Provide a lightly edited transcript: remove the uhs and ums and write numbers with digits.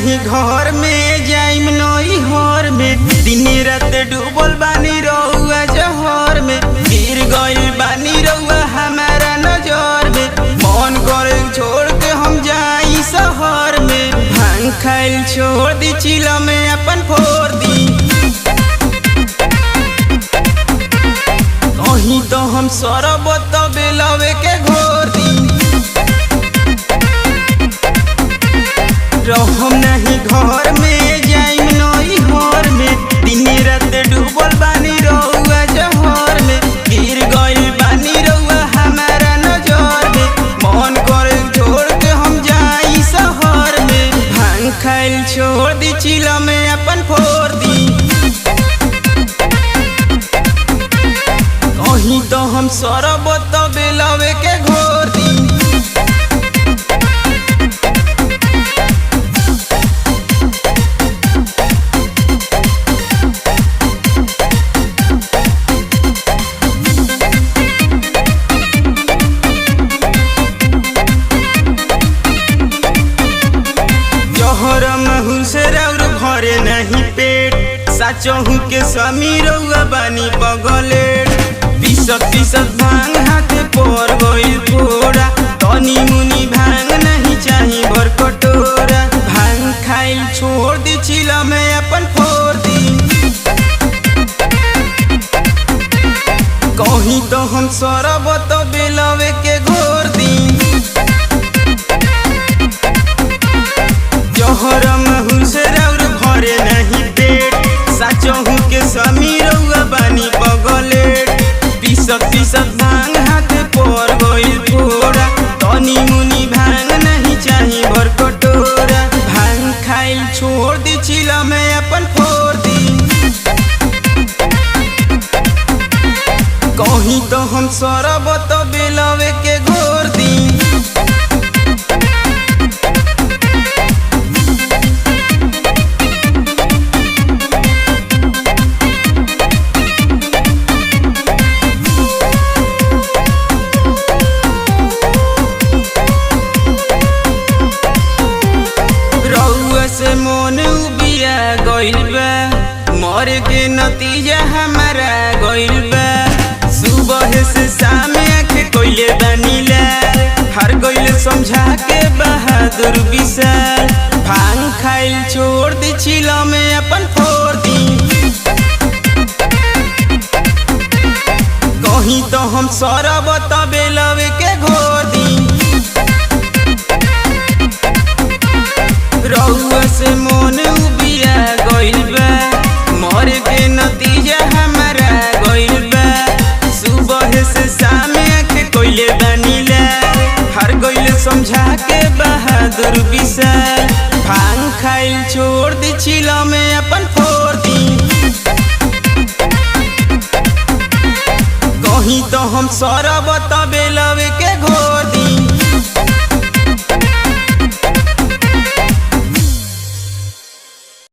नहीं घर में जाइम नई हर में दिन रात डूबल बानी रहुआ जहर में गिर गइल बानी रहुआ हमारा नजर में मन करे छोड़ के हम जाई शहर में भांग खाइल छोड़ दी चिला में अपन फोड़ दी कहीं तो हम सरबत बेलवे के घोर दी रहम नहीं घर में जाइम नई हर में दिन रात डूबल बानी रहुआ जहर में गिर गइल बानी रहुआ हमारा नजर में मन करे छोड़ के हम जाई शहर में भांग खाइल छोड़ दी चिला में अपन फोड़ दी कहीं तो हम सरबत बेलवे के घोर दी भरे नहीं पेट साचहू के समी रउआ बानी बगलेट पीसत भांग हाथ पर गइल पोरा तनी मुनी भांग नहीं चाही भर कटोरा भांग खाइल छोड़ दी चिला में अपन फोड़ दी कहीं तो हम सरबत बेलवे के घोर दी जहर महू से भरे नहीं पेट साचहू के समी रउआ बानी बगलेट पीसत भांग हाथ पर गइल पोरा तनी मुनी भांग नहीं चाही भर कटोरा भांग खाइल छोड़ दी चिला में अपन फोड़ दी कहीं तो हम सरबत बेलवे के घोर दी से मन उबिया गइल बा मर के नतीजा हमारा गइल बा सुबह से शाम आके कोइले बनीला हर गइल समझा के बहादुर विशाल भांग खाइल छोड़ दी चिला में अपन फोड़ दी कहीं तो हम सरबत बेलवे के घोर दी रउआ से मन उबिया गइल बा मर के नतीजा हमारा गइल बा सुबह से शाम आके कोइले बनीला हर गइल समझा के बहादुर विशाल भांग खाइल छोड़ दी चिला में अपन फोड़ दी कहीं तो हम सरबत